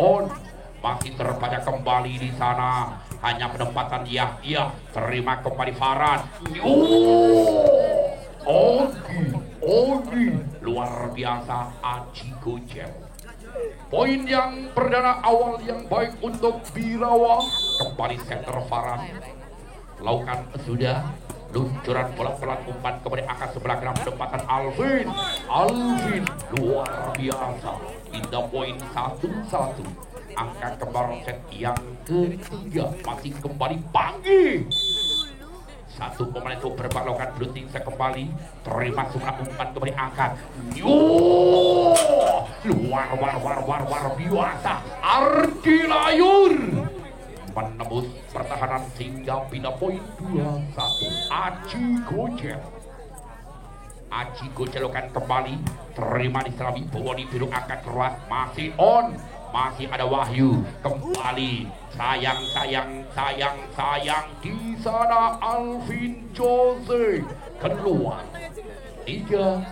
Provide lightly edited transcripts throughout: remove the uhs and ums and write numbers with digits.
on. Masih terbaca kembali di sana. Hanya penempatan Yahya. Terima kembali Farhan. Ogi. Luar biasa Aji Gojek. Poin yang perdana awal yang baik untuk Birawa. Kembali center Farhan. Lakukan sudah. Luncuran bola pelan umpan kepada angka sebelah kena penempatan Alvin luar biasa. Pindah poin 1-1. Angka kembar set yang ketiga masih kembali Panggi. Satu pemain itu berbalokan blue sekembali. Terima semua umpan kembali angkat. Luar biasa. Ardi Layur menembus pertahanan sehingga pindah poin 2-1. Aji Gojek lakukan kembali. Terima di Serabi Boni biru angkat keras. Masih on. Masih ada Wahyu kembali. Sayang di sana Alvin Jose keluar. 3-1.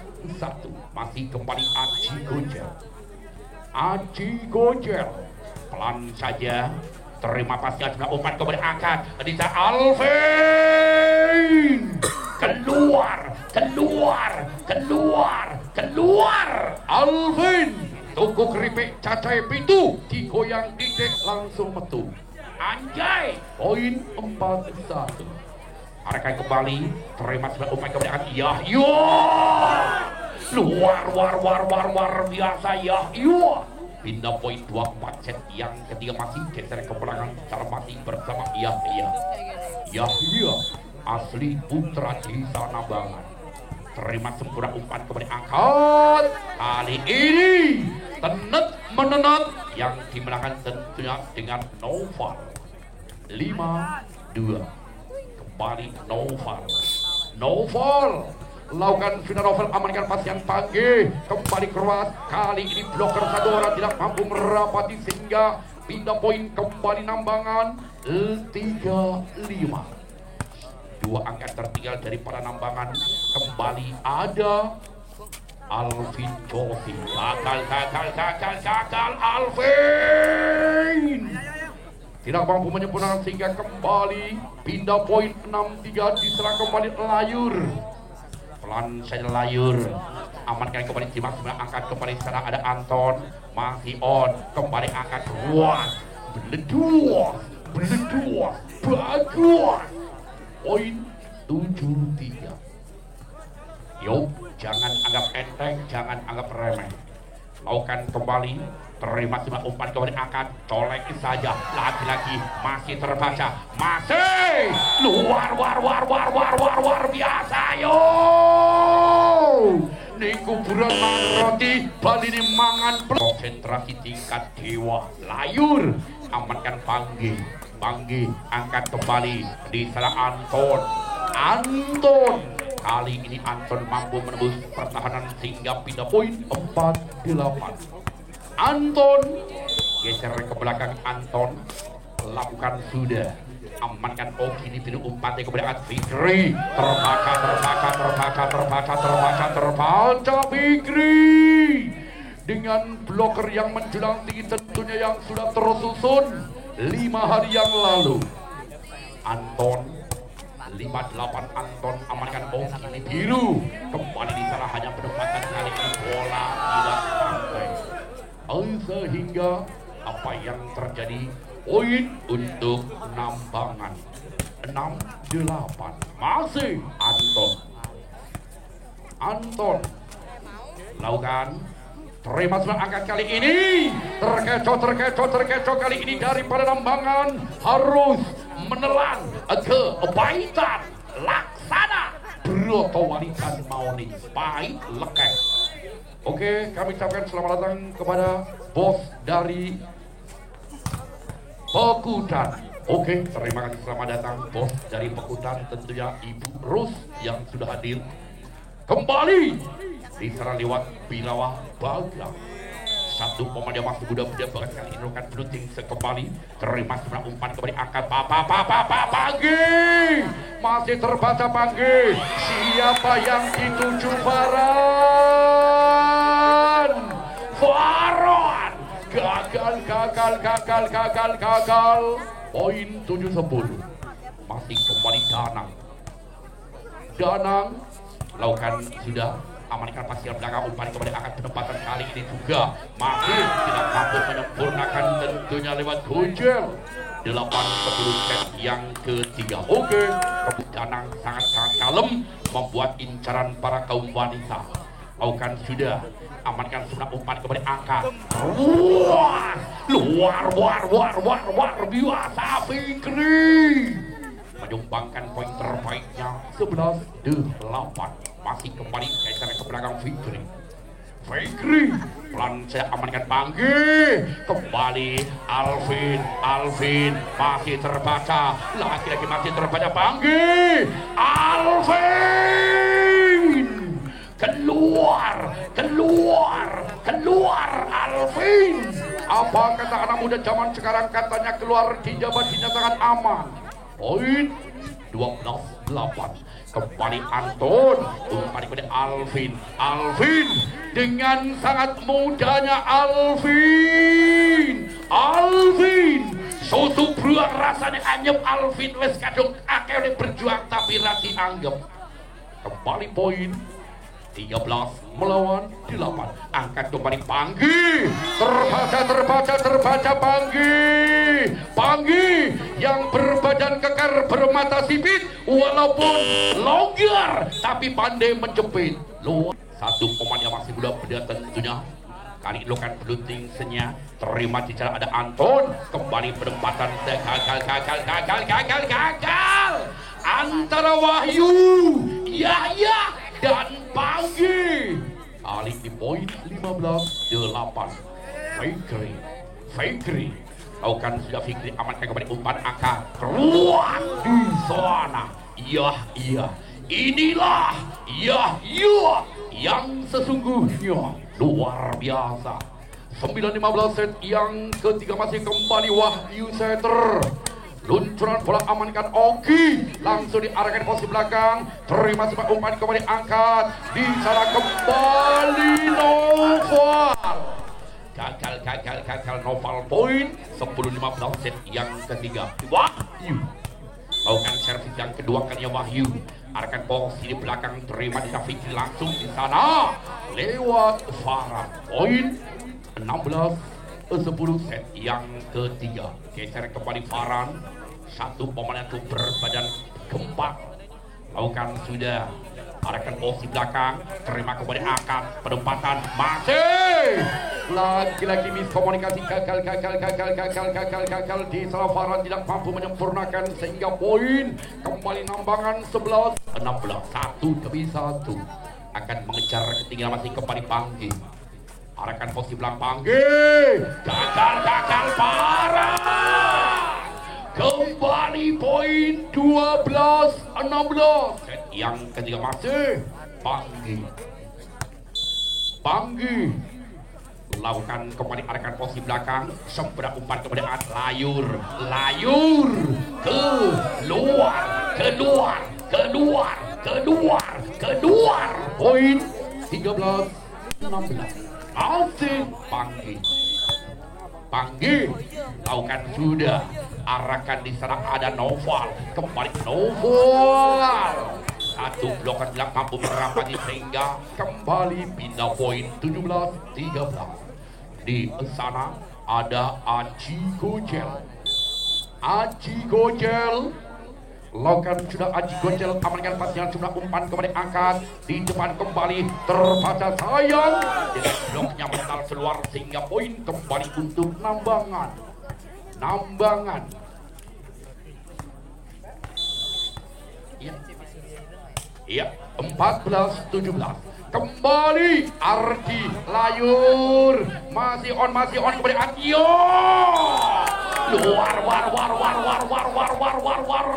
Masih kembali Aji Gojek pelan saja. Terima pasnya juga umpan kepada angkat. Adita Alvin keluar Alvin tuku keripik cacai pitu digoyang didek langsung metu. Anjay. Poin 4-1. Arahkan kembali. Terima sudah umpan kepada angkat. Yahya luar biasa Yahya. Pindah poin 24 set yang ketiga masih geser ke belakang Sarmati bersama Yahya asli putra desa Nambangan. Terima sempurna umpan kepada angkat. Kali ini menenat yang dimenangkan tentunya dengan Noval 5-2. Kembali Noval lakukan final Novel amankan pasien Panggi kembali keras. Kali ini bloker satu orang tidak mampu merapati sehingga pindah poin kembali Nambangan 3-5. Dua angka tertinggal daripada Nambangan. Kembali ada Alvin Jovi. Gagal Alvin tidak mampu menyempurnakan sehingga kembali pindah poin 6-3. Diserang kembali Layur. Pelan saja Layur. Amankan kembali Timak sebelah angkat kembali sana ada Anton. Masih on. Kembali angkat kuat. Beledua. Bagus. Poin 7-3. Yuk, jangan anggap enteng, jangan anggap remeh. Lakukan kembali. Terima sebelah umpan kembali angkat. Colek saja. Lagi-lagi masih terbaca. Masih luar biasa. Yo ini kuburan mangan roti Bali ini mangan konsentrasi tingkat dewa. Layur amankan Panggi angkat kembali di sana Anton. Kali ini Anton mampu menembus pertahanan sehingga pindah poin 4-8. Anton geser ke belakang. Anton lakukan sudah. Amankan Oki di pintu umpan kepada Fikri. Terbaca Fikri dengan bloker yang menjulang tinggi tentunya yang sudah tersusun 5 hari yang lalu. Anton 58 Anton amankan Oki di biru. Kembali di sana hanya penempatan kali ini bola tidak sampai. Sehingga apa yang terjadi poin untuk Nambangan 6-8. Masih Anton lakukan. Terima sebelah angkat kali ini. Terkecoh kali ini daripada Nambangan harus menelan ke Baitan Laksana Broto Walikan Mauni Pahit Lekeh. Oke, kami ucapkan selamat datang kepada bos dari Pekudan. Oke, terima kasih, selamat datang bos dari Pekudan, tentunya Ibu Rus yang sudah hadir. Kembali diserang lewat Birawa Baga. Satu pemain masih muda-muda banget kali ini lakukan blooting sekembali. Terima sebelah umpan kembali angkat Panggi. Masih terbaca Panggi. Siapa yang dituju Farhan? Gagal gagal. Poin 7-10. Masih kembali Danang lakukan sudah amankan pasir belakang, umpan kembali akan penempatan kali ini juga masih tidak mampu menyempurnakan, tentunya lewat Gojel. 8-10 set yang ketiga. Oke, Danang sangat-sangat kalem membuat incaran para kaum wanita. Lakukan sudah amankan sudah umpan kembali angkat. Luar biasa Fikri menyumbangkan poin terbaiknya 11-8. Masih kembali geser ke belakang Fikri pelan saya amankan Panggi, kembali Alvin masih terbaca, lagi-lagi masih terbaca Panggi, Alvin keluar Alvin. Apa kata anak muda zaman sekarang, katanya keluar di jabat dinyatakan aman. Poin 12-8. Kembali Anton, umpan kepada Alvin dengan sangat mudahnya Alvin susu beruang rasanya anyep. Alvin wes kadung akeh berjuang tapi rati anggap. Kembali poin 13 melawan 8. Angkat kembali Panggi, terbaca Panggi yang berbadan kekar, bermata sipit, walaupun longgar tapi pandai menjepit. Satu pemain yang masih muda beda tentunya. Kali ini kan belunting senya, terima bicara ada Anton, kembali penempatan gagal antara Wahyu, Yahya dan Panggi. Kali di poin 15-8. Fikri lakukan sudah Fikri amankan kembali umpan angkat keluar di sana. Iya inilah Yahya yang sesungguhnya luar biasa. 9-15 set yang ketiga. Masih kembali Wahyu setter. Luncuran bola amankan Oki, langsung diarahkan posisi belakang, terima sebuah umpan kembali angkat, di sana kembali Noval. Gagal Noval. Poin 10-15 set yang ketiga. Wahyu lakukan servis yang kedua kalinya Wahyu, arahkan posisi di belakang, terima di Fikri langsung di sana lewat Farah. Poin 16-10 set yang ketiga. Geser kembali Farhan, satu pemain itu berbadan gempak, lakukan sudah arahkan posisi belakang, terima kembali angkat, penempatan masih lagi-lagi miskomunikasi, gagal di salah Farhan tidak mampu menyempurnakan sehingga poin kembali nambangan 11-16, 1-1 akan mengejar ketinggalan. Masih kembali Panggi, arahkan posisi belakang Panggi, gagal parah. Kembali poin 12-16 set yang ketiga. Masih Panggi lakukan kembali, arahkan posisi belakang, seberang umpan kembali layur keluar. Poin 13-16. Masih Panggi lakukan sudah, arahkan di sana ada Noval, kembali Noval, satu blokan belakang mampu merapati sehingga kembali pindah. Poin 17-13. Di sana ada Aji Gojel lakukan sudah Aji Gojel, amankan pasihan sudah umpan kembali angkat, di depan kembali terbaca sayang, dengan bloknya mental keluar sehingga poin kembali untuk nambangan. Iya 14-17. Kembali Ardi layur, masih on kembali Antio, luar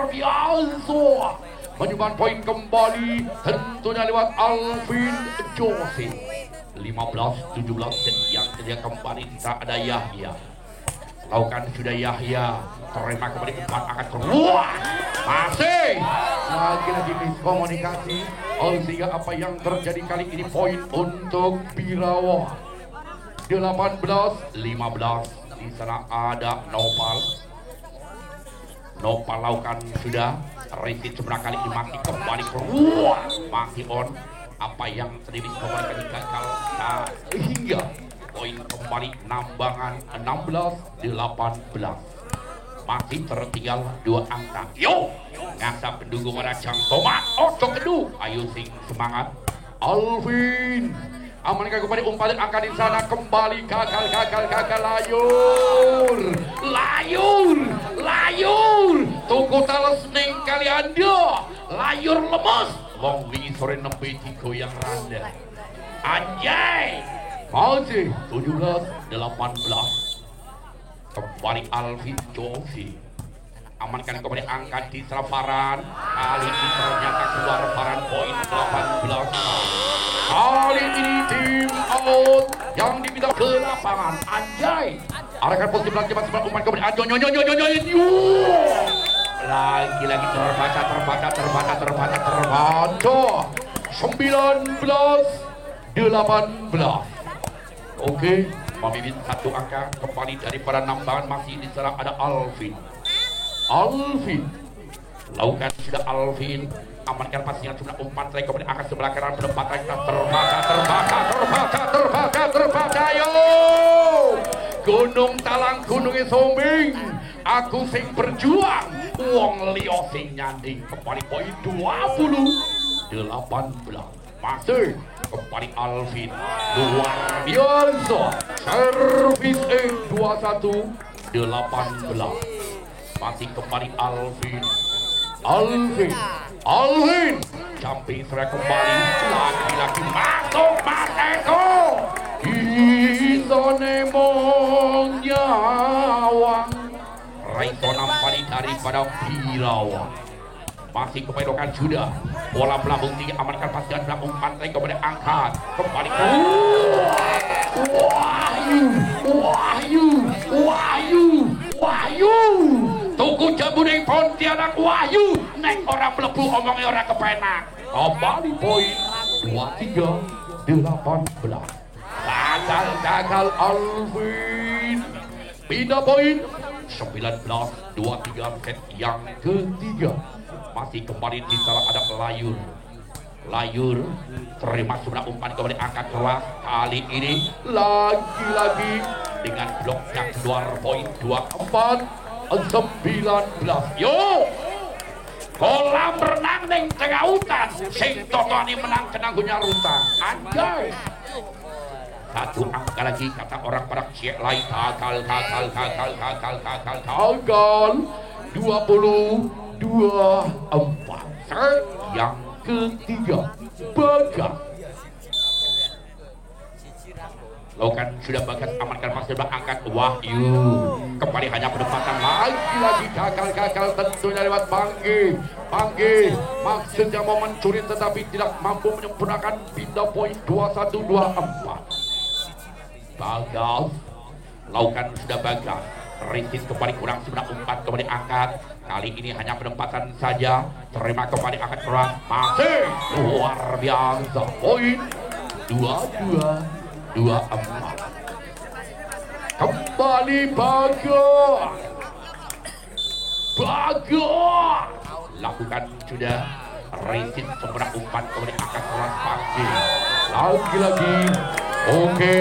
biasa, menyumbang poin kembali tentunya lewat Alvin Jose. 15-17 set yang ketiga. Kembali kita ada Yahya, lakukan sudah Yahya, terima kembali umpan akan keluar, masih lagi miskomunikasi sehingga apa yang terjadi kali ini poin untuk Birawa. 18-15 Di sana ada Nopal. Nopal lakukan sudah. Resit seberang kali ini masih kembali keluar. Masih on. Apa yang sedikit kembali gagal hingga poin kembali nambangan 16-18. Masih tertinggal 2 angka. Yo, ngasa pendukung Rajang Tomat. Oto kedua. Ayo sing semangat. Alvin. Amankan kembali umpan angka di sana kembali gagal layur tunggu tales ning kali Anda layur lemes long wingi sore nembe digoyang randa anjay masih 17-18 kembali Alvin Jovi amankan kembali angka di Faran kali ini ternyata keluar Faran poin 18. Kali ini tim out yang dipindah ke lapangan anjay arahkan posisi belakang cepat sebelah umpan kembali anjo lagi-lagi terbaca 19-18 oke memimpin 1 angka kembali daripada nambahan masih di sana ada Alvin lakukan sudah Alvin amankan pasingan sudah umpan try kemudian angkat sebelah kanan penempatan kita terbakar yo gunung talang gunungnya sombing aku sing berjuang wong liya sing nyanding kembali poin 20-18 masih kembali Alvin luar biasa servis 21-18 masih kembali Alvin jumping serah kembali lagi masuk Mateko Isone Mongyawang Raito nampani daripada Birawa masih kepedokan sudah bola melambung tinggi amankan pastikan belakang pantai kemudian angkat kembali Wahyu tuku jambu ning Pontianak Wahyu nek ora mlebu omongnya ora kepenak kembali poin 23-18 gagal Alvin pindah poin 19-23 set yang ketiga masih kembali di sana ada Layur terima sebelah umpan kembali angkat keras kali ini lagi-lagi dengan blok yang keluar poin 24-19 yo kolam renang ning tengah hutan sing totoni menang kena gunya rutang anjay 1 angka lagi kata orang pada cek lain gagal 22-4 set yang ketiga Bagas lakukan sudah Bagas amankan pasir angkat Wahyu kembali hanya penempatan lagi gagal tentunya lewat Panggi maksudnya mau mencuri tetapi tidak mampu menyempurnakan pindah poin 21-24 Bagas lakukan sudah Bagas Ricis kembali kurang sebelah umpan kembali angkat kali ini hanya penempatan saja terima kembali angkat keras masih luar biasa poin 22-24 kembali Bagas lakukan sudah Ricis sebelah umpan kembali angkat keras Panggi lagi oke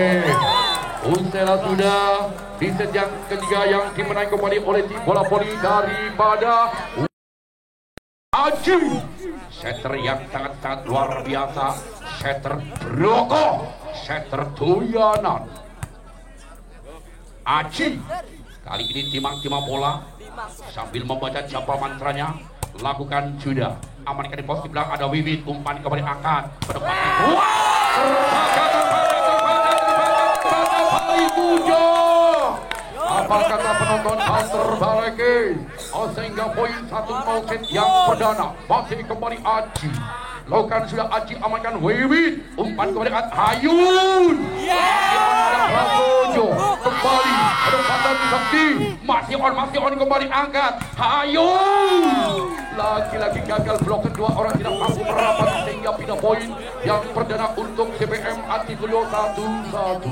Unsela sudah di set yang ketiga yang dimenang kembali oleh tim bola voli daripada Aji setter yang sangat-sangat luar biasa setter Broko setter doyanan Aji kali ini timang-timang bola sambil membaca japa mantranya lakukan sudah amankan di pos di belakang ada Wiwit umpan kembali angkat penempatan apa kata penonton terbalik sehingga poin 1-0 set yang perdana masih kembali Aji lakukan sudah Aji amankan Wiwit umpan kembali Hayun Prasojo kembali penempatan Sakti masih on kembali angkat Hayun lagi-lagi gagal blok kedua orang tidak mampu merapat sehingga pindah poin yang perdana untuk CPM Atibulyo 1-1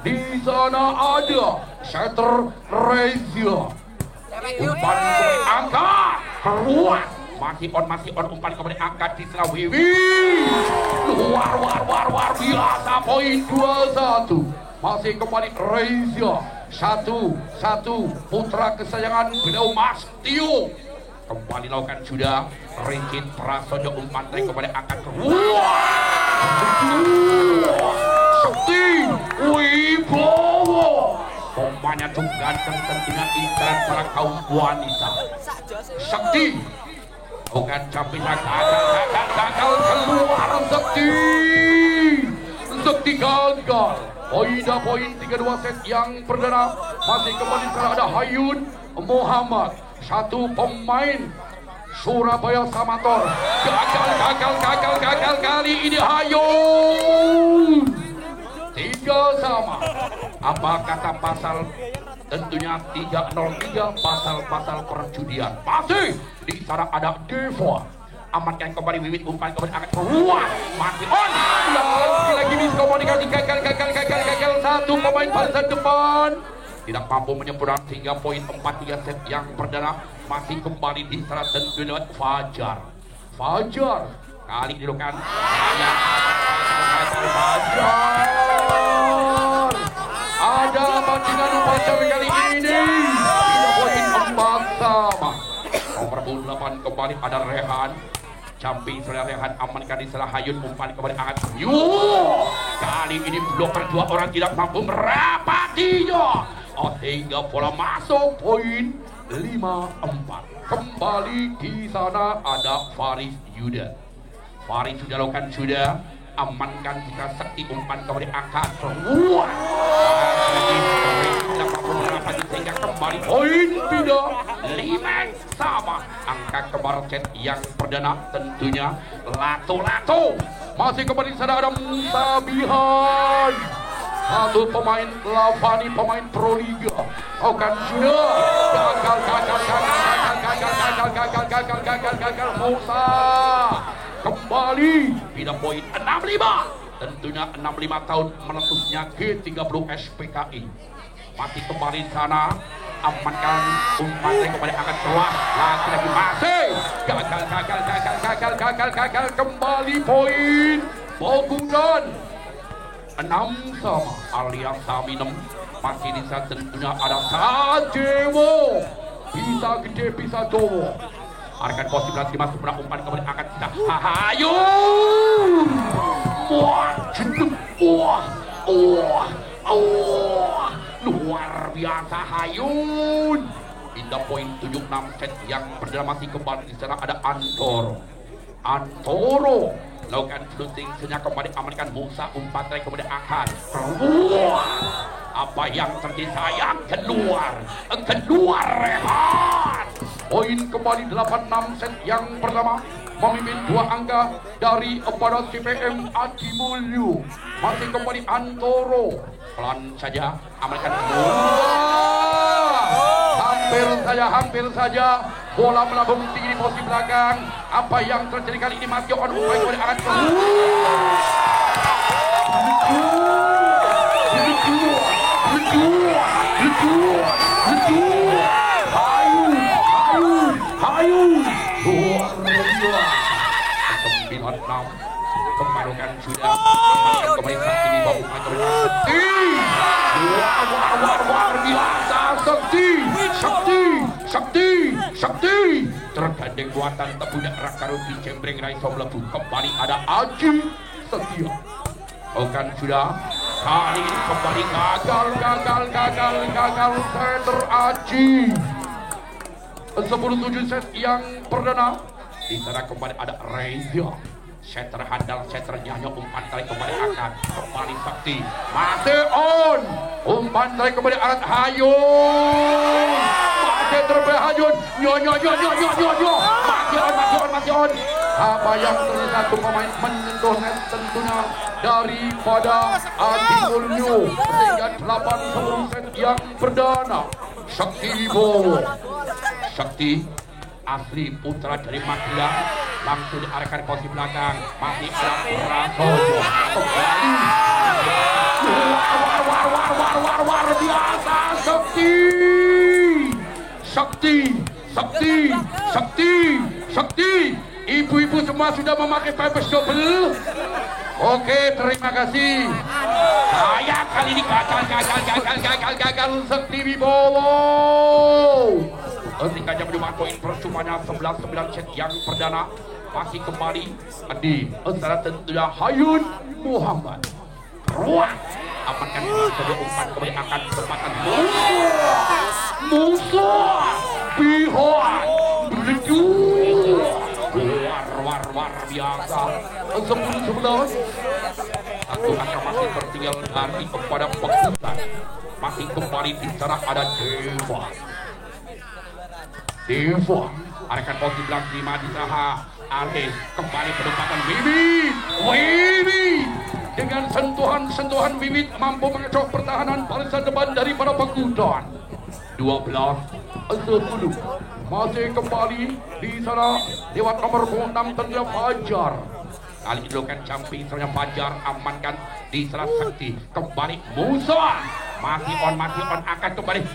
Di sana ada Setter Reza. Umpan angkat keluar. Masih on umpan kembali angkat di sana Wiwi. Luar biasa, poin 21. Masih kembali Reza. Satu putra kesayangan beliau Mas Tio. Kembali lakukan sudah Ricin Prasojo, umpan tadi kembali angkat keluar. Sakti Wibowo. Pemainnya tuh ganteng, tentunya incaran para kaum wanita. Sakti bukan campur gagal keluar. Sakti gagal. Poin 32 set yang perdana. Masih kembali sana ada Hayun Muhammad, satu pemain Surabaya Samator. Gagal kali ini Hayun. 3-3. Apa kata pasal? Tentunya 303 pasal perjudian. Masih di sana ada Deva. Amankan kembali Wiwit, umpan kembali angkat keluar. Masih on. Lagi miskomunikasi, gagal. Satu pemain barisan depan tidak mampu menyempurnakan sehingga poin 4-3 set yang perdana. Masih kembali di sana tentunya Fajar kali dilakukan Fajar. Ada apa dengan Fajar kali ini? Tidak poin 4 sama. Nomor 8 kembali ada Rehan. Camping setelah Rehan amankan di setelah Hayun, umpan kembali angkat. Kali ini bloker 2 orang tidak mampu merapatinya. Sehingga bola masuk poin 5-4. Kembali di sana ada Faris Yuda. Faris sudah lakukan sudah. Amankan jika Sakti, umpan kembali angkat keluar. Sehingga kembali poin 5 sama. Angka kemarin set yang perdana tentunya lato. Masih kembali di sana ada Musa Bihan, satu pemain Lavani, pemain Pro Liga. Sudah gagal Musa. Kembali pindah poin 65. Tentunya 65 tahun meletusnya G30 SPKI. Masih kembali di sana. Amankan umpan kembali angkat keluar. Lagi masih gagal. Kembali poin Bogundan 6 sama alias Saminem. Masih di sana tentunya ada Sajewo. Bisa gede bisa dowo. Arkan positif masuk pernah umpan kembali angkat kita. Hayun. Luar biasa Hayun. Pindah poin 76 set yang perdana. Masih kembali di sana ada Antoro. Lakukan shooting senya kembali amankan Musa, umpan terakhir kemudian angkat. Apa yang terjadi sayang? Keluar Rehan. Poin kembali 86 set yang pertama. Memimpin 2 angka dari kepada CPM Adi Mulyu. Masih kembali Antoro. Pelan saja amankan hampir saja bola melambung tinggi di posisi belakang. Apa yang terjadi kali ini? Masih on umpan kemudian angkat kemarukan sudah kembali Sakti di bawah umpan luar biasa. Sakti tergandeng kuatan tebudak Rakaru di Cembreng Raiso melebu. Kembali ada Aji Setia. Bukan sudah kali ini kembali gagal Setter Aji. 10-7 set yang perdana. Di sana kembali ada Reza. Setter handal, setter nyanyo, umpan tarik kembali angkat. Kembali Sakti. Masih on. Umpan tarik kembali angkat Hayun. Masih terbaik Hayun. Masih on. Apa yang terjadi? Satu pemain menyentuh net tentunya daripada Adi Mulyo. Sehingga 8-10 set yang perdana. Sakti Bowo. Sakti asli putra dari Magelang. langsung diarahkan ke posisi belakang, masih ada Prasojo kembali war biasa. Sakti ibu-ibu semua sudah memakai pampers double. Oke, terima kasih. Saya kali ini gagal Sakti Wibowo. Ketika jam 5 poin percumanya 11-9 set yang perdana masih kembali di antara tentunya Hayun Muhammad. Ruang amankan kedua umpan kembali akan kesempatan musuh Bihoan war biasa 10-11. Satu angka masih tertinggal dari kepada Pekutan. Masih kembali bicara ada Deva arahkan posisi belakang 5 di Saha Arif kembali penempatan Wiwi dengan sentuhan Wiwi mampu mengecok pertahanan barisan depan daripada Pekutan. 12-10 masih kembali di sana lewat nomor 6 tentunya Fajar. Kali ini dilakukan jumping sernya Fajar amankan di sana Sakti kembali Musa masih on akan kembali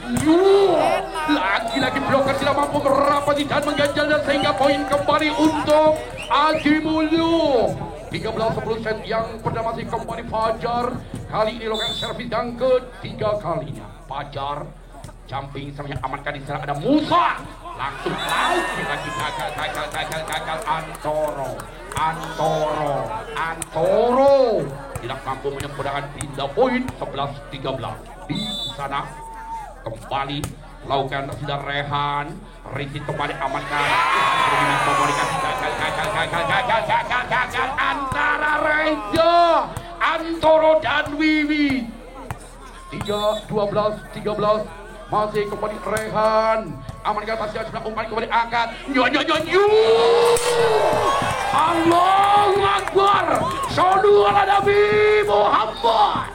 lagi bloker tidak mampu merapati dan mengganjalnya sehingga poin kembali untuk Aji Mulyo. 13-10 set yang pernah masih kembali Fajar. Kali ini dilakukan servis yang ketiga kalinya. Fajar jumping sernya amankan di sana ada Musa langsung lagi gagal Antoro tidak mampu menyempurnakan pindah poin 11-13 di sana. Kembali lakukan sudah Rehan Rizky kembali amankan komunikasi gagal antara Reza Antoro dan Wiwi. 12-13 masih kembali Rehan amankan pasti ada umpan kembali angkat Allahu Akbar Sallu ala Nabi Muhammad.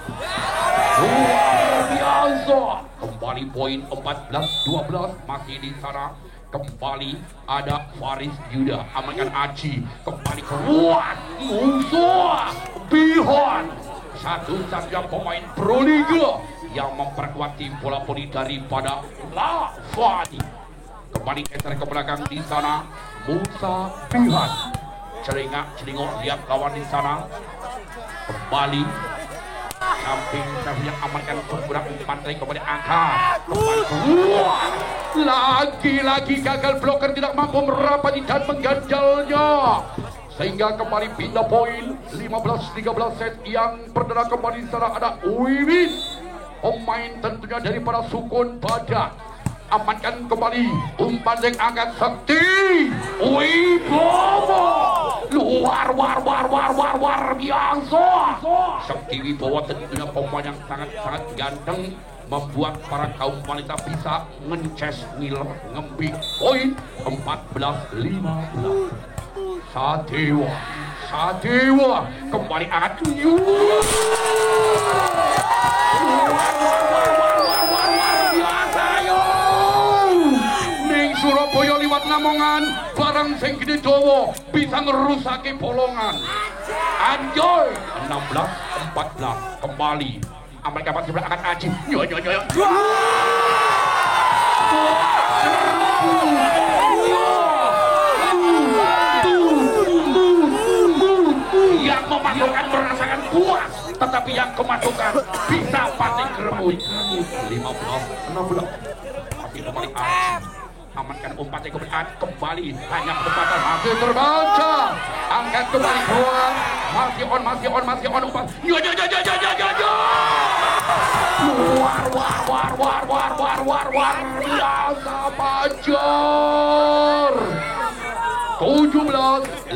Luar biasa. Kembali poin 14-12 masih di sana. Kembali ada Faris Yuda amankan Aji kembali keluar musuh Bihon. Satu-satunya pemain Pro Liga yang memperkuat tim bola voli daripada Lavani. Kembali geser ke belakang di sana Musa Bihan. Celingok lihat lawan di sana. Kembali samping yang amankan kurang umpan dari kembali angkat. Kembali keluar. Lagi-lagi gagal bloker tidak mampu merapati dan mengganjalnya. Sehingga kembali pindah poin 15-13 set yang perdana kembali sana ada Wiwin. Pemain tentunya daripada Sukun Badak. Amankan kembali umpan yang angkat Sakti Wibowo. Luar biasa. Sakti Wibowo tentunya pemain yang sangat ganteng, membuat para kaum wanita bisa ngences ngiler ngembik poin 14-15. Sadewa kembali angkat Surabaya liwat Lamongan barang sing gede dawa bisa ngerusake bolongan. Anjoy 16-14 kembali Amerika pasti akan Aji yang memasukkan merasakan puas, tetapi yang kemasukan bisa pating keremut. 15-16 masih kembali Aji amankan umpannya kembali hanya kesempatan masih terbaca angkat kembali keluar masih on umpan war biasa Fajar 17-15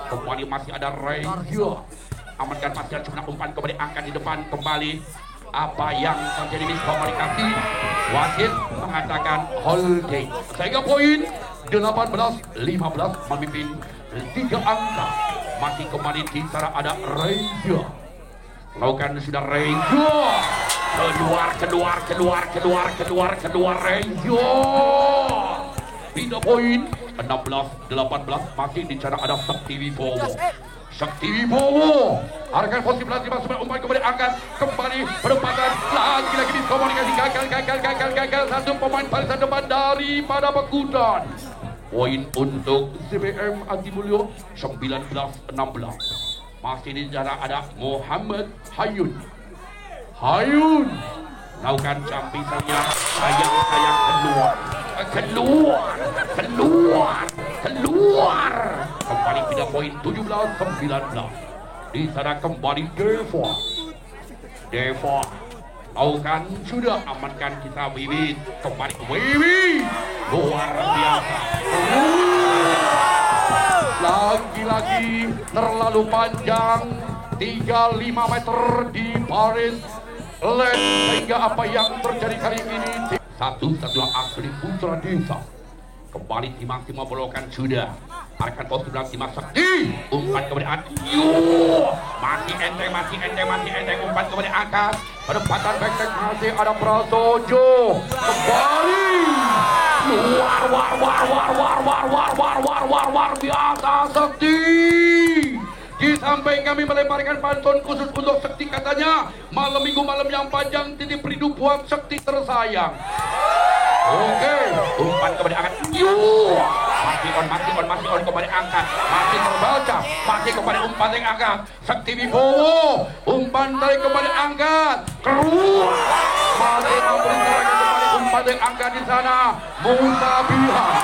kembali masih ada Reza amankan masih cuma umpan kembali angkat di depan kembali. Apa yang terjadi di komunikasi wasit mengatakan holding sehingga poin 18-15 memimpin 3 angka. Masih kembali di sana ada Reza lakukan sudah Reza keluar Reza pindah poin 16-18 masih di sana ada Sakti Wibowo. Sakti Wibowo arahkan posisi belakang masuk umpan kembali angkat kembali berempatan lagi diskomunikasi gagal satu pemain barisan depan daripada Pakutan. Poin untuk CBM Antimulyo 19-16. Masih di sana ada Muhammad Hayun lakukan campisannya sayang keluar kembali pindah poin 17-19. Di sana kembali Deva lakukan sudah amankan kita Wiwi kembali luar biasa lagi-lagi terlalu panjang 35 meter di baris led sehingga apa yang terjadi kali ini satu-satunya asli putra desa kembali timang membolokan sudah arahkan pos sebelah timang Sakti umpan kemudian masih enteng umpan kemudian angkat penempatan back masih ada Prasojo kembali luar biasa Sakti. Di samping kami melemparkan pantun khusus untuk Sakti katanya malam minggu malam yang panjang titip rindu buat Sakti tersayang. Oke, umpan kembali angkat. Masih on kembali angkat. Masih terbaca. Masih kembali umpan yang angkat. Sakti Wibowo, umpan dari kembali angkat. Keluar. Masih memberikan kembali umpan yang angkat di sana. Musa Bihan.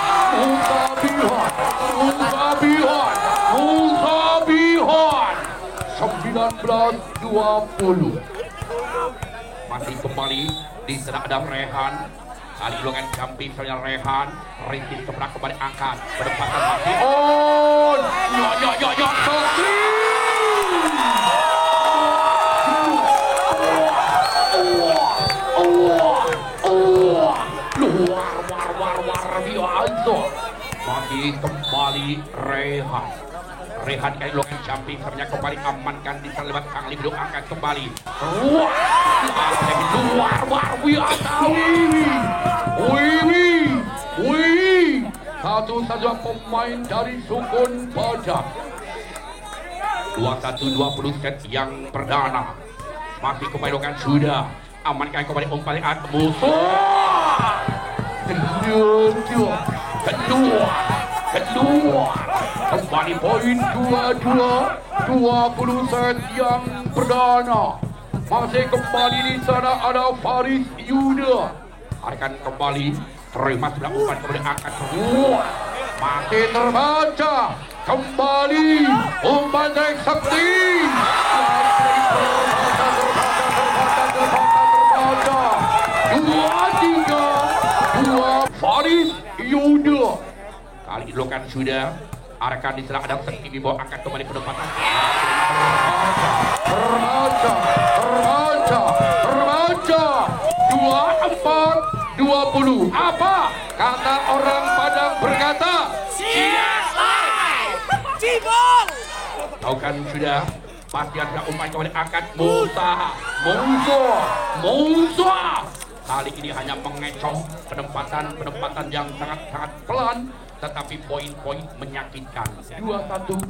19-20. Masih kembali di sana ada Rehan. Kali ulungan camping saya Rehan. Rintis sebelah kembali angkat. Berdempatan masih on. Yo Sakti. Luar biasa. Masih kembali Rehan kali ulungan camping sebenarnya kembali amankan di sana lewat Kang Libdo angkat kembali. Luar biasa. Wiwi satu-satunya pemain dari Sukun Pajak 21-20 set yang perdana masih kembali dengan sudah amankan kembali umpan musuh kedua kembali poin 22 set yang perdana masih kembali di sana ada Faris Yuda akan kembali terima sebelah umpan kemudian angkat semua masih terbaca kembali umpan dari Sakti terbaca 2-3 Faris Yuda kali dilakukan sudah arahkan di sebelah ada Sakti Wibowo angkat kembali penempatan terbaca 24-20. Apa kata orang Padang berkata? Cibol. Tahu kan sudah pasti ada umpan kembali angkat Musa. Kali ini hanya mengecoh penempatan yang sangat pelan, tetapi poin-poin menyakitkan. 21-24.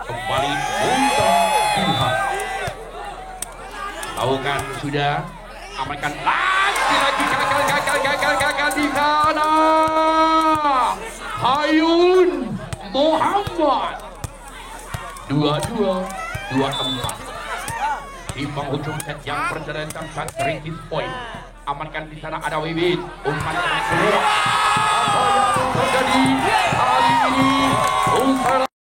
Kembali Musa Ilham. Tahu kan sudah amankan lagi gagal di sana. Hayun Muhammad 22-24. Di penghujung set yang berjalan saat kritis poin amankan di sana ada Wiwit umpan keluar